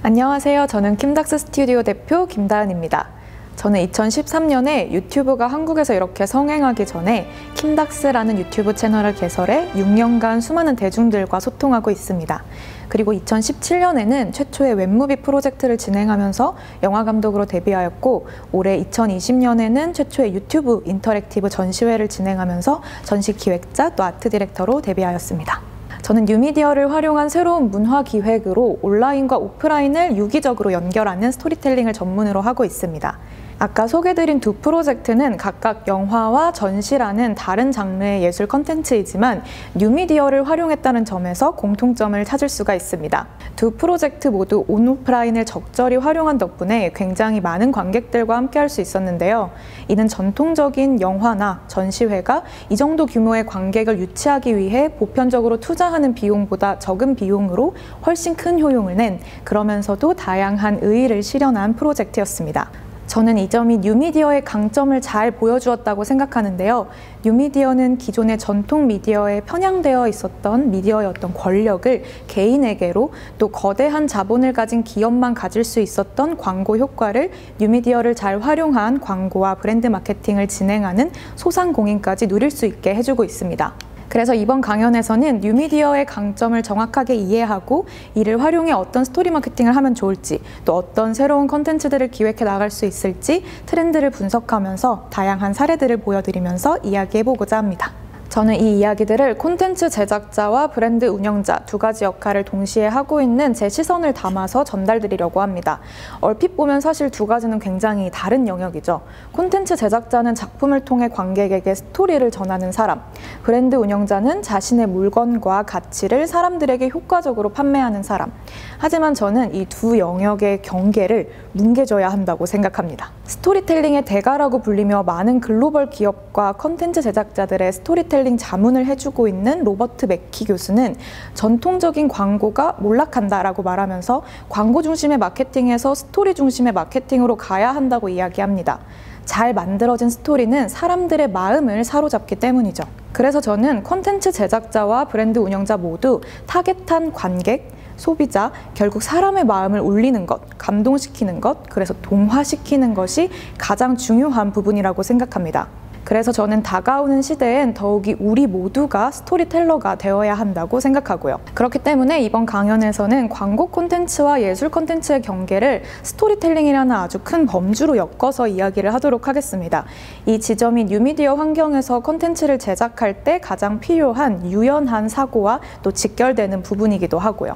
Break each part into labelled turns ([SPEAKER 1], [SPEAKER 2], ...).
[SPEAKER 1] 안녕하세요. 저는 킴닥스 스튜디오 대표 김다은입니다. 저는 2013년에 유튜브가 한국에서 이렇게 성행하기 전에 킴닥스라는 유튜브 채널을 개설해 6년간 수많은 대중들과 소통하고 있습니다. 그리고 2017년에는 최초의 웹무비 프로젝트를 진행하면서 영화감독으로 데뷔하였고, 올해 2020년에는 최초의 유튜브 인터랙티브 전시회를 진행하면서 전시기획자 또 아트 디렉터로 데뷔하였습니다. 저는 뉴미디어를 활용한 새로운 문화 기획으로 온라인과 오프라인을 유기적으로 연결하는 스토리텔링을 전문으로 하고 있습니다. 아까 소개드린 두 프로젝트는 각각 영화와 전시라는 다른 장르의 예술 컨텐츠이지만 뉴미디어를 활용했다는 점에서 공통점을 찾을 수가 있습니다. 두 프로젝트 모두 온오프라인을 적절히 활용한 덕분에 굉장히 많은 관객들과 함께 할 수 있었는데요. 이는 전통적인 영화나 전시회가 이 정도 규모의 관객을 유치하기 위해 보편적으로 투자하는 비용보다 적은 비용으로 훨씬 큰 효용을 낸, 그러면서도 다양한 의의를 실현한 프로젝트였습니다. 저는 이 점이 뉴미디어의 강점을 잘 보여주었다고 생각하는데요. 뉴미디어는 기존의 전통 미디어에 편향되어 있었던 미디어의 어떤 권력을 개인에게로, 또 거대한 자본을 가진 기업만 가질 수 있었던 광고 효과를 뉴미디어를 잘 활용한 광고와 브랜드 마케팅을 진행하는 소상공인까지 누릴 수 있게 해주고 있습니다. 그래서 이번 강연에서는 뉴미디어의 강점을 정확하게 이해하고 이를 활용해 어떤 스토리 마케팅을 하면 좋을지, 또 어떤 새로운 컨텐츠들을 기획해 나갈 수 있을지 트렌드를 분석하면서 다양한 사례들을 보여드리면서 이야기해보고자 합니다. 저는 이 이야기들을 콘텐츠 제작자와 브랜드 운영자 두 가지 역할을 동시에 하고 있는 제 시선을 담아서 전달드리려고 합니다. 얼핏 보면 사실 두 가지는 굉장히 다른 영역이죠. 콘텐츠 제작자는 작품을 통해 관객에게 스토리를 전하는 사람, 브랜드 운영자는 자신의 물건과 가치를 사람들에게 효과적으로 판매하는 사람. 하지만 저는 이 두 영역의 경계를 뭉개줘야 한다고 생각합니다. 스토리텔링의 대가라고 불리며 많은 글로벌 기업과 컨텐츠 제작자들의 스토리텔링 자문을 해주고 있는 로버트 맥키 교수는 전통적인 광고가 몰락한다라고 말하면서 광고 중심의 마케팅에서 스토리 중심의 마케팅으로 가야 한다고 이야기합니다. 잘 만들어진 스토리는 사람들의 마음을 사로잡기 때문이죠. 그래서 저는 콘텐츠 제작자와 브랜드 운영자 모두 타겟한 관객, 소비자, 결국 사람의 마음을 울리는 것, 감동시키는 것, 그래서 동화시키는 것이 가장 중요한 부분이라고 생각합니다. 그래서 저는 다가오는 시대엔 더욱이 우리 모두가 스토리텔러가 되어야 한다고 생각하고요. 그렇기 때문에 이번 강연에서는 광고 콘텐츠와 예술 콘텐츠의 경계를 스토리텔링이라는 아주 큰 범주로 엮어서 이야기를 하도록 하겠습니다. 이 지점이 뉴미디어 환경에서 콘텐츠를 제작할 때 가장 필요한 유연한 사고와 또 직결되는 부분이기도 하고요.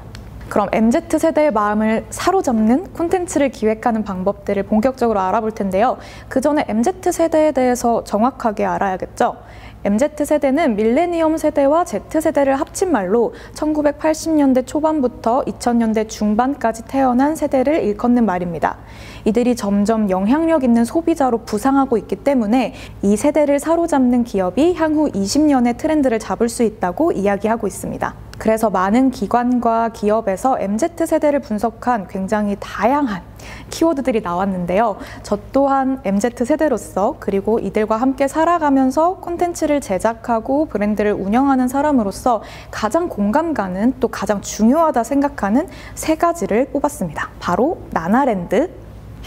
[SPEAKER 1] 그럼 MZ세대의 마음을 사로잡는 콘텐츠를 기획하는 방법들을 본격적으로 알아볼 텐데요. 그 전에 MZ세대에 대해서 정확하게 알아야겠죠. MZ세대는 밀레니엄 세대와 Z세대를 합친 말로 1980년대 초반부터 2000년대 중반까지 태어난 세대를 일컫는 말입니다. 이들이 점점 영향력 있는 소비자로 부상하고 있기 때문에 이 세대를 사로잡는 기업이 향후 20년의 트렌드를 잡을 수 있다고 이야기하고 있습니다. 그래서 많은 기관과 기업에서 MZ세대를 분석한 굉장히 다양한 키워드들이 나왔는데요. 저 또한 MZ세대로서, 그리고 이들과 함께 살아가면서 콘텐츠를 제작하고 브랜드를 운영하는 사람으로서 가장 공감 가는, 또 가장 중요하다 생각하는 세 가지를 뽑았습니다. 바로 나나랜드,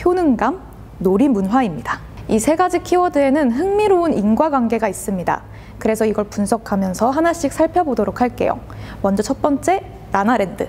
[SPEAKER 1] 효능감, 놀이문화입니다. 이 세 가지 키워드에는 흥미로운 인과관계가 있습니다. 그래서 이걸 분석하면서 하나씩 살펴보도록 할게요. 먼저 첫 번째, 나나랜드.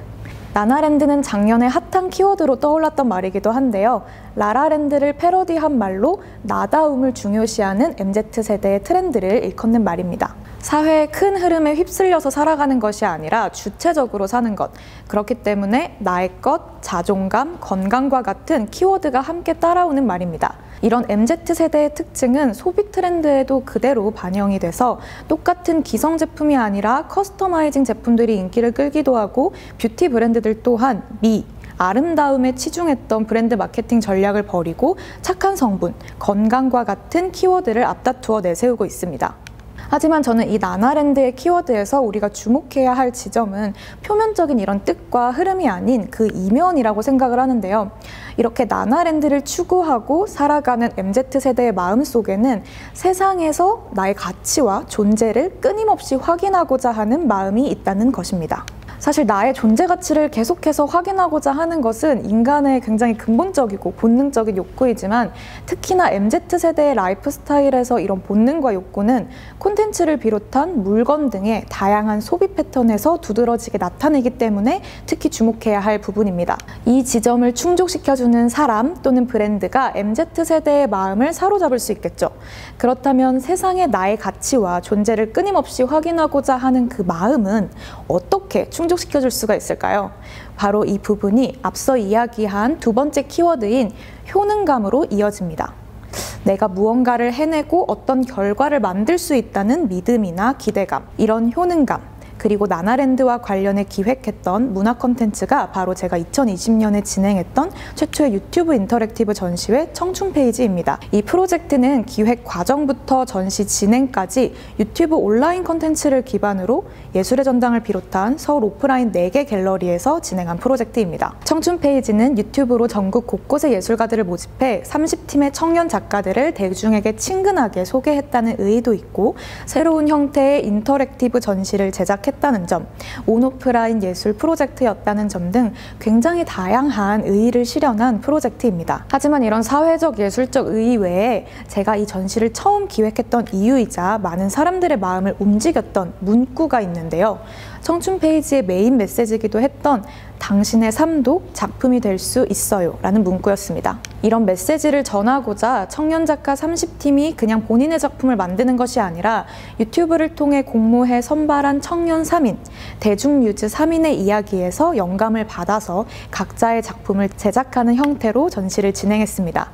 [SPEAKER 1] 나나랜드는 작년에 핫한 키워드로 떠올랐던 말이기도 한데요. 라라랜드를 패러디한 말로 나다움을 중요시하는 MZ세대의 트렌드를 일컫는 말입니다. 사회의 큰 흐름에 휩쓸려서 살아가는 것이 아니라 주체적으로 사는 것. 그렇기 때문에 나의 것, 자존감, 건강과 같은 키워드가 함께 따라오는 말입니다. 이런 MZ세대의 특징은 소비 트렌드에도 그대로 반영이 돼서 똑같은 기성 제품이 아니라 커스터마이징 제품들이 인기를 끌기도 하고, 뷰티 브랜드들 또한 아름다움에 치중했던 브랜드 마케팅 전략을 버리고 착한 성분, 건강과 같은 키워드를 앞다투어 내세우고 있습니다. 하지만 저는 이 나나랜드의 키워드에서 우리가 주목해야 할 지점은 표면적인 이런 뜻과 흐름이 아닌 그 이면이라고 생각을 하는데요. 이렇게 나나랜드를 추구하고 살아가는 MZ세대의 마음속에는 세상에서 나의 가치와 존재를 끊임없이 확인하고자 하는 마음이 있다는 것입니다. 사실 나의 존재 가치를 계속해서 확인하고자 하는 것은 인간의 굉장히 근본적이고 본능적인 욕구이지만 특히나 MZ세대의 라이프 스타일에서 이런 본능과 욕구는 콘텐츠를 비롯한 물건 등의 다양한 소비 패턴에서 두드러지게 나타내기 때문에 특히 주목해야 할 부분입니다. 이 지점을 충족시켜주는 사람 또는 브랜드가 MZ세대의 마음을 사로잡을 수 있겠죠. 그렇다면 세상의 나의 가치와 존재를 끊임없이 확인하고자 하는 그 마음은 어떻게 충족시켜줄 수가 있을까요? 바로 이 부분이 앞서 이야기한 두 번째 키워드인 효능감으로 이어집니다. 내가 무언가를 해내고 어떤 결과를 만들 수 있다는 믿음이나 기대감, 이런 효능감, 그리고 나나랜드와 관련해 기획했던 문화 콘텐츠가 바로 제가 2020년에 진행했던 최초의 유튜브 인터랙티브 전시회 청춘 페이지입니다. 이 프로젝트는 기획 과정부터 전시 진행까지 유튜브 온라인 콘텐츠를 기반으로 예술의 전당을 비롯한 서울 오프라인 4개 갤러리에서 진행한 프로젝트입니다. 청춘 페이지는 유튜브로 전국 곳곳의 예술가들을 모집해 30팀의 청년 작가들을 대중에게 친근하게 소개했다는 의의도 있고 새로운 형태의 인터랙티브 전시를 제작했다는 점, 온오프라인 예술 프로젝트였다는 점 등 굉장히 다양한 의의를 실현한 프로젝트입니다. 하지만 이런 사회적 예술적 의의 외에 제가 이 전시를 처음 기획했던 이유이자 많은 사람들의 마음을 움직였던 문구가 있는데요. 청춘 페이지의 메인 메시지이기도 했던 당신의 삶도 작품이 될 수 있어요 라는 문구였습니다. 이런 메시지를 전하고자 청년 작가 30팀이 그냥 본인의 작품을 만드는 것이 아니라 유튜브를 통해 공모해 선발한 청년 3인, 대중뮤즈 3인의 이야기에서 영감을 받아서 각자의 작품을 제작하는 형태로 전시를 진행했습니다.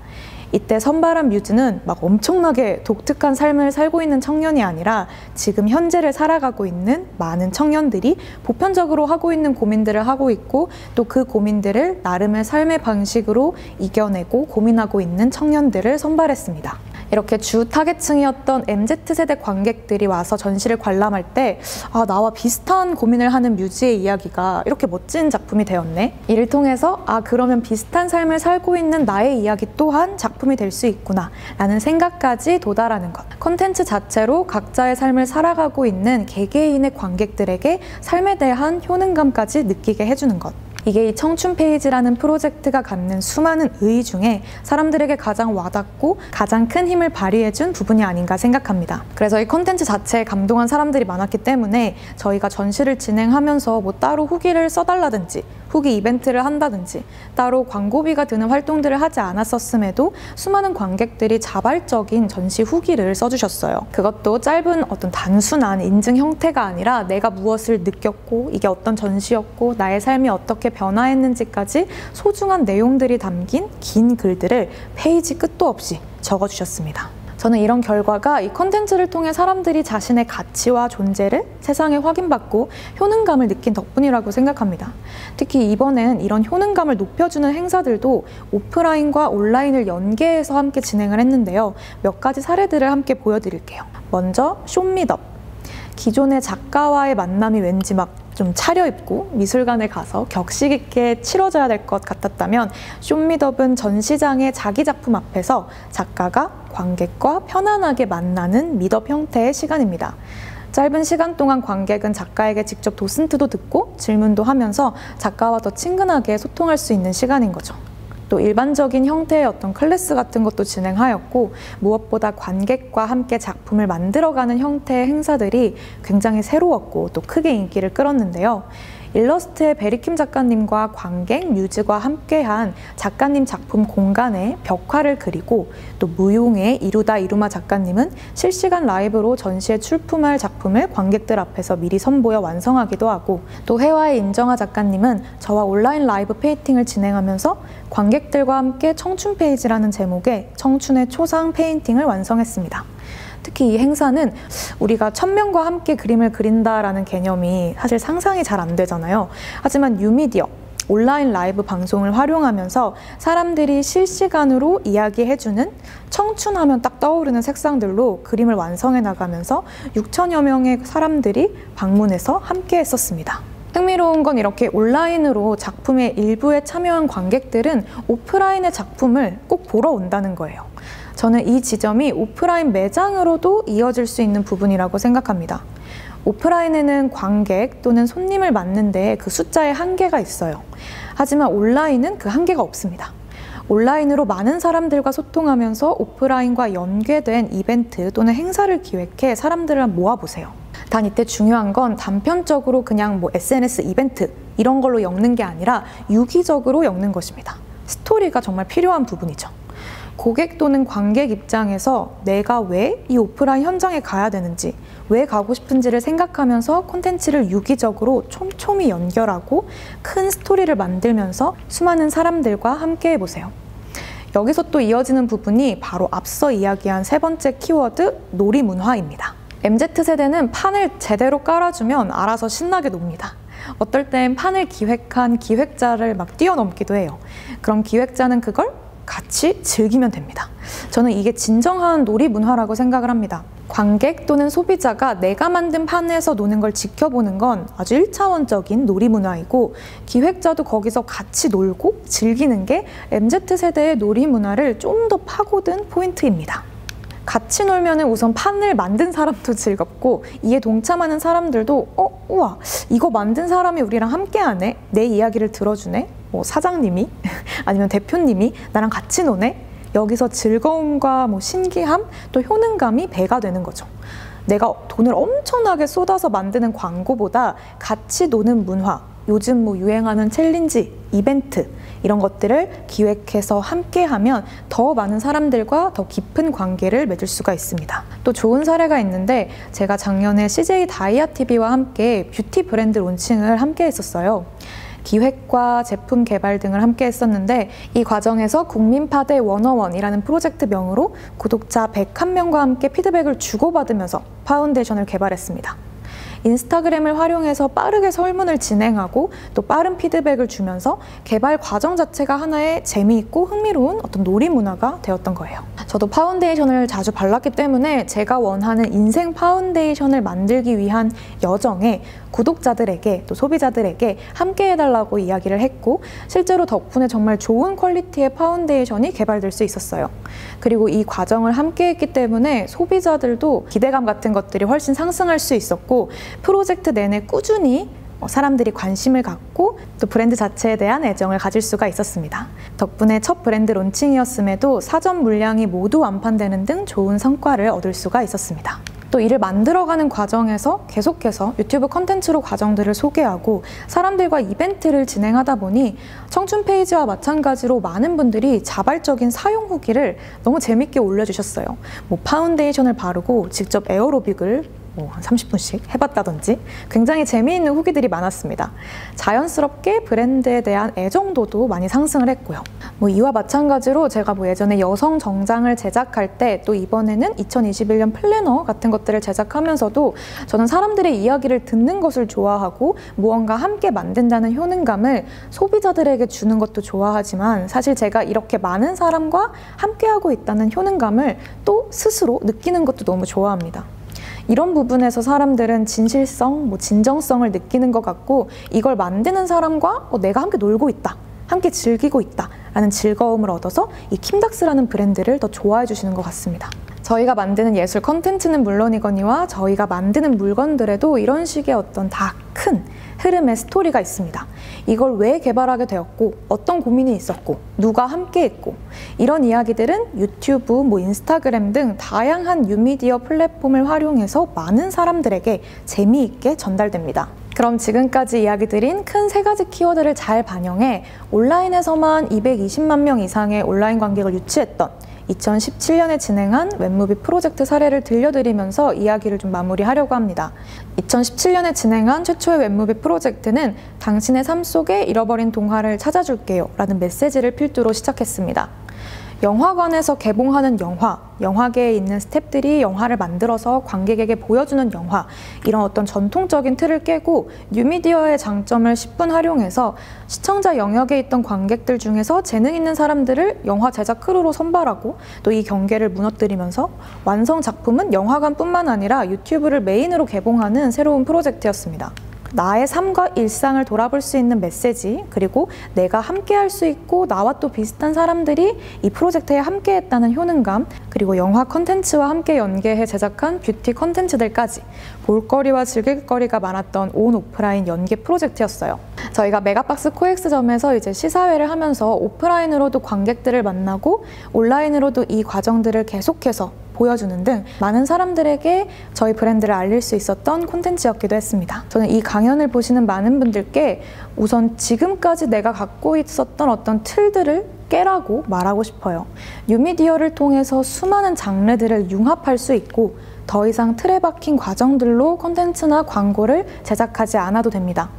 [SPEAKER 1] 이때 선발한 뮤즈는 막 엄청나게 독특한 삶을 살고 있는 청년이 아니라 지금 현재를 살아가고 있는 많은 청년들이 보편적으로 하고 있는 고민들을 하고 있고 또 그 고민들을 나름의 삶의 방식으로 이겨내고 고민하고 있는 청년들을 선발했습니다. 이렇게 주 타겟층이었던 MZ세대 관객들이 와서 전시를 관람할 때 나와 비슷한 고민을 하는 뮤즈의 이야기가 이렇게 멋진 작품이 되었네. 이를 통해서 그러면 비슷한 삶을 살고 있는 나의 이야기 또한 작품이 될 수 있구나 라는 생각까지 도달하는 것. 콘텐츠 자체로 각자의 삶을 살아가고 있는 개개인의 관객들에게 삶에 대한 효능감까지 느끼게 해주는 것. 이게 이 청춘 페이지라는 프로젝트가 갖는 수많은 의의 중에 사람들에게 가장 와닿고 가장 큰 힘을 발휘해준 부분이 아닌가 생각합니다. 그래서 이 콘텐츠 자체에 감동한 사람들이 많았기 때문에 저희가 전시를 진행하면서 따로 후기를 써달라든지 후기 이벤트를 한다든지 따로 광고비가 드는 활동들을 하지 않았었음에도 수많은 관객들이 자발적인 전시 후기를 써주셨어요. 그것도 짧은 어떤 단순한 인증 형태가 아니라 내가 무엇을 느꼈고 이게 어떤 전시였고 나의 삶이 어떻게 변화했는지까지 소중한 내용들이 담긴 긴 글들을 페이지 끝도 없이 적어주셨습니다. 저는 이런 결과가 이 콘텐츠를 통해 사람들이 자신의 가치와 존재를 세상에 확인받고 효능감을 느낀 덕분이라고 생각합니다. 특히 이번엔 이런 효능감을 높여주는 행사들도 오프라인과 온라인을 연계해서 함께 진행을 했는데요. 몇 가지 사례들을 함께 보여드릴게요. 먼저 쇼미덥. 기존의 작가와의 만남이 왠지 막 좀 차려입고 미술관에 가서 격식 있게 치러져야 될 것 같았다면 쇼미덥은 전시장의 자기 작품 앞에서 작가가 관객과 편안하게 만나는 미덥 형태의 시간입니다. 짧은 시간 동안 관객은 작가에게 직접 도슨트도 듣고 질문도 하면서 작가와 더 친근하게 소통할 수 있는 시간인 거죠. 또 일반적인 형태의 어떤 클래스 같은 것도 진행하였고 무엇보다 관객과 함께 작품을 만들어가는 형태의 행사들이 굉장히 새로웠고 또 크게 인기를 끌었는데요. 일러스트의 베리킴 작가님과 관객, 뮤즈가 함께한 작가님 작품 공간에 벽화를 그리고 또 무용의 이루다 이루마 작가님은 실시간 라이브로 전시에 출품할 작품을 관객들 앞에서 미리 선보여 완성하기도 하고 또 해와의 인정아 작가님은 저와 온라인 라이브 페인팅을 진행하면서 관객들과 함께 청춘 페이지라는 제목의 청춘의 초상 페인팅을 완성했습니다. 특히 이 행사는 우리가 1000명과 함께 그림을 그린다라는 개념이 사실 상상이 잘 안 되잖아요. 하지만 뉴미디어, 온라인 라이브 방송을 활용하면서 사람들이 실시간으로 이야기해주는 청춘하면 딱 떠오르는 색상들로 그림을 완성해 나가면서 6천여 명의 사람들이 방문해서 함께 했었습니다. 흥미로운 건 이렇게 온라인으로 작품의 일부에 참여한 관객들은 오프라인의 작품을 꼭 보러 온다는 거예요. 저는 이 지점이 오프라인 매장으로도 이어질 수 있는 부분이라고 생각합니다. 오프라인에는 관객 또는 손님을 맞는데 그 숫자의 한계가 있어요. 하지만 온라인은 그 한계가 없습니다. 온라인으로 많은 사람들과 소통하면서 오프라인과 연계된 이벤트 또는 행사를 기획해 사람들을 모아보세요. 단 이때 중요한 건 단편적으로 그냥 SNS 이벤트 이런 걸로 엮는 게 아니라 유기적으로 엮는 것입니다. 스토리가 정말 필요한 부분이죠. 고객 또는 관객 입장에서 내가 왜 이 오프라인 현장에 가야 되는지, 왜 가고 싶은지를 생각하면서 콘텐츠를 유기적으로 촘촘히 연결하고 큰 스토리를 만들면서 수많은 사람들과 함께 해보세요. 여기서 또 이어지는 부분이 바로 앞서 이야기한 세 번째 키워드, 놀이문화입니다. MZ세대는 판을 제대로 깔아주면 알아서 신나게 놉니다. 어떨 땐 판을 기획한 기획자를 막 뛰어넘기도 해요. 그럼 기획자는 그걸 같이 즐기면 됩니다. 저는 이게 진정한 놀이 문화라고 생각을 합니다. 관객 또는 소비자가 내가 만든 판에서 노는 걸 지켜보는 건 아주 1차원적인 놀이 문화이고, 기획자도 거기서 같이 놀고 즐기는 게 MZ세대의 놀이 문화를 좀 더 파고든 포인트입니다. 같이 놀면 우선 판을 만든 사람도 즐겁고, 이에 동참하는 사람들도 우와, 이거 만든 사람이 우리랑 함께하네, 내 이야기를 들어주네, 사장님이 아니면 대표님이 나랑 같이 노네. 여기서 즐거움과 신기함 또 효능감이 배가 되는 거죠. 내가 돈을 엄청나게 쏟아서 만드는 광고보다 같이 노는 문화, 요즘 유행하는 챌린지, 이벤트 이런 것들을 기획해서 함께하면 더 많은 사람들과 더 깊은 관계를 맺을 수가 있습니다. 또 좋은 사례가 있는데, 제가 작년에 CJ 다이아TV와 함께 뷰티 브랜드 론칭을 함께 했었어요. 기획과 제품 개발 등을 함께 했었는데, 이 과정에서 국민파대 101이라는 프로젝트명으로 구독자 101명과 함께 피드백을 주고받으면서 파운데이션을 개발했습니다. 인스타그램을 활용해서 빠르게 설문을 진행하고 또 빠른 피드백을 주면서 개발 과정 자체가 하나의 재미있고 흥미로운 어떤 놀이 문화가 되었던 거예요. 저도 파운데이션을 자주 발랐기 때문에 제가 원하는 인생 파운데이션을 만들기 위한 여정에 구독자들에게 또 소비자들에게 함께 해달라고 이야기를 했고, 실제로 덕분에 정말 좋은 퀄리티의 파운데이션이 개발될 수 있었어요. 그리고 이 과정을 함께 했기 때문에 소비자들도 기대감 같은 것들이 훨씬 상승할 수 있었고, 프로젝트 내내 꾸준히 사람들이 관심을 갖고 또 브랜드 자체에 대한 애정을 가질 수가 있었습니다. 덕분에 첫 브랜드 론칭이었음에도 사전 물량이 모두 완판되는 등 좋은 성과를 얻을 수가 있었습니다. 또 이를 만들어가는 과정에서 계속해서 유튜브 컨텐츠로 과정들을 소개하고 사람들과 이벤트를 진행하다 보니 청춘 페이지와 마찬가지로 많은 분들이 자발적인 사용 후기를 너무 재밌게 올려주셨어요. 파운데이션을 바르고 직접 에어로빅을 한 30분씩 해봤다든지 굉장히 재미있는 후기들이 많았습니다. 자연스럽게 브랜드에 대한 애정도도 많이 상승을 했고요. 이와 마찬가지로 제가 예전에 여성 정장을 제작할 때, 또 이번에는 2021년 플래너 같은 것들을 제작하면서도 저는 사람들의 이야기를 듣는 것을 좋아하고 무언가 함께 만든다는 효능감을 소비자들에게 주는 것도 좋아하지만, 사실 제가 이렇게 많은 사람과 함께하고 있다는 효능감을 또 스스로 느끼는 것도 너무 좋아합니다. 이런 부분에서 사람들은 진실성, 진정성을 느끼는 것 같고, 이걸 만드는 사람과 내가 함께 놀고 있다, 함께 즐기고 있다 라는 즐거움을 얻어서 이 킴닥스라는 브랜드를 더 좋아해 주시는 것 같습니다. 저희가 만드는 예술 컨텐츠는 물론이거니와 저희가 만드는 물건들에도 이런 식의 어떤 다 큰 흐름의 스토리가 있습니다. 이걸 왜 개발하게 되었고, 어떤 고민이 있었고, 누가 함께 했고, 이런 이야기들은 유튜브, 인스타그램 등 다양한 뉴미디어 플랫폼을 활용해서 많은 사람들에게 재미있게 전달됩니다. 그럼 지금까지 이야기 드린 큰 세 가지 키워드를 잘 반영해 온라인에서만 220만 명 이상의 온라인 관객을 유치했던 2017년에 진행한 웹무비 프로젝트 사례를 들려드리면서 이야기를 좀 마무리하려고 합니다. 2017년에 진행한 최초의 웹무비 프로젝트는 당신의 삶 속에 잃어버린 동화를 찾아줄게요 라는 메시지를 필두로 시작했습니다. 영화관에서 개봉하는 영화, 영화계에 있는 스태프들이 영화를 만들어서 관객에게 보여주는 영화, 이런 어떤 전통적인 틀을 깨고 뉴미디어의 장점을 10분 활용해서 시청자 영역에 있던 관객들 중에서 재능 있는 사람들을 영화 제작 크루로 선발하고 또 이 경계를 무너뜨리면서 완성 작품은 영화관뿐만 아니라 유튜브를 메인으로 개봉하는 새로운 프로젝트였습니다. 나의 삶과 일상을 돌아볼 수 있는 메시지, 그리고 내가 함께 할 수 있고 나와 또 비슷한 사람들이 이 프로젝트에 함께 했다는 효능감, 그리고 영화 컨텐츠와 함께 연계해 제작한 뷰티 컨텐츠들까지 볼거리와 즐길거리가 많았던 온 오프라인 연계 프로젝트였어요. 저희가 메가박스 코엑스점에서 이제 시사회를 하면서 오프라인으로도 관객들을 만나고 온라인으로도 이 과정들을 계속해서 보여주는 등 많은 사람들에게 저희 브랜드를 알릴 수 있었던 콘텐츠였기도 했습니다. 저는 이 강연을 보시는 많은 분들께 우선 지금까지 내가 갖고 있었던 어떤 틀들을 깨라고 말하고 싶어요. 뉴미디어를 통해서 수많은 장르들을 융합할 수 있고 더 이상 틀에 박힌 과정들로 콘텐츠나 광고를 제작하지 않아도 됩니다.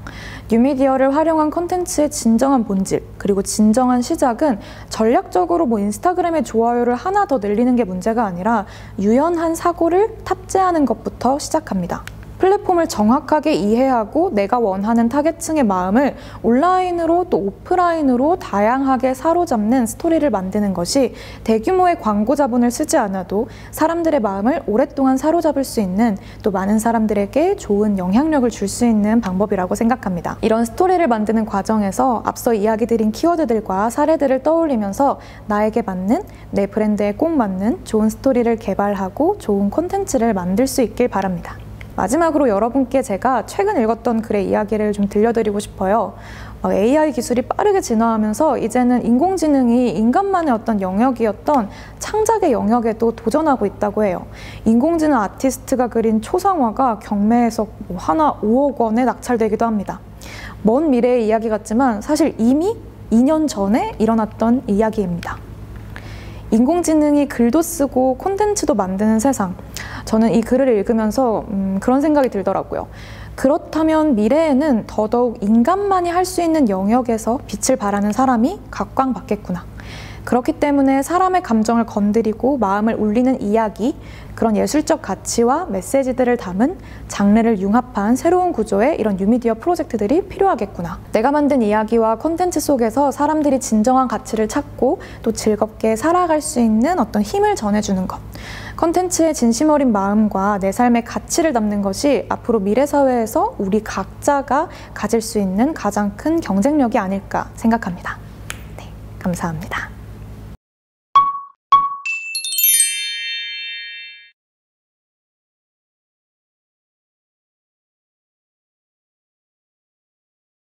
[SPEAKER 1] 뉴미디어를 활용한 콘텐츠의 진정한 본질, 그리고 진정한 시작은 전략적으로 인스타그램의 좋아요를 하나 더 늘리는 게 문제가 아니라 유연한 사고를 탑재하는 것부터 시작합니다. 플랫폼을 정확하게 이해하고 내가 원하는 타겟층의 마음을 온라인으로 또 오프라인으로 다양하게 사로잡는 스토리를 만드는 것이 대규모의 광고 자본을 쓰지 않아도 사람들의 마음을 오랫동안 사로잡을 수 있는, 또 많은 사람들에게 좋은 영향력을 줄 수 있는 방법이라고 생각합니다. 이런 스토리를 만드는 과정에서 앞서 이야기 드린 키워드들과 사례들을 떠올리면서 나에게 맞는, 내 브랜드에 꼭 맞는 좋은 스토리를 개발하고 좋은 콘텐츠를 만들 수 있길 바랍니다. 마지막으로 여러분께 제가 최근 읽었던 글의 이야기를 좀 들려드리고 싶어요. AI 기술이 빠르게 진화하면서 이제는 인공지능이 인간만의 어떤 영역이었던 창작의 영역에도 도전하고 있다고 해요. 인공지능 아티스트가 그린 초상화가 경매에서 하나 5억 원에 낙찰되기도 합니다. 먼 미래의 이야기 같지만 사실 이미 2년 전에 일어났던 이야기입니다. 인공지능이 글도 쓰고 콘텐츠도 만드는 세상. 저는 이 글을 읽으면서 그런 생각이 들더라고요. 그렇다면 미래에는 더더욱 인간만이 할 수 있는 영역에서 빛을 발하는 사람이 각광받겠구나. 그렇기 때문에 사람의 감정을 건드리고 마음을 울리는 이야기, 그런 예술적 가치와 메시지들을 담은 장르를 융합한 새로운 구조의 이런 뉴미디어 프로젝트들이 필요하겠구나. 내가 만든 이야기와 콘텐츠 속에서 사람들이 진정한 가치를 찾고 또 즐겁게 살아갈 수 있는 어떤 힘을 전해주는 것. 콘텐츠의 진심 어린 마음과 내 삶의 가치를 담는 것이 앞으로 미래 사회에서 우리 각자가 가질 수 있는 가장 큰 경쟁력이 아닐까 생각합니다. 네, 감사합니다.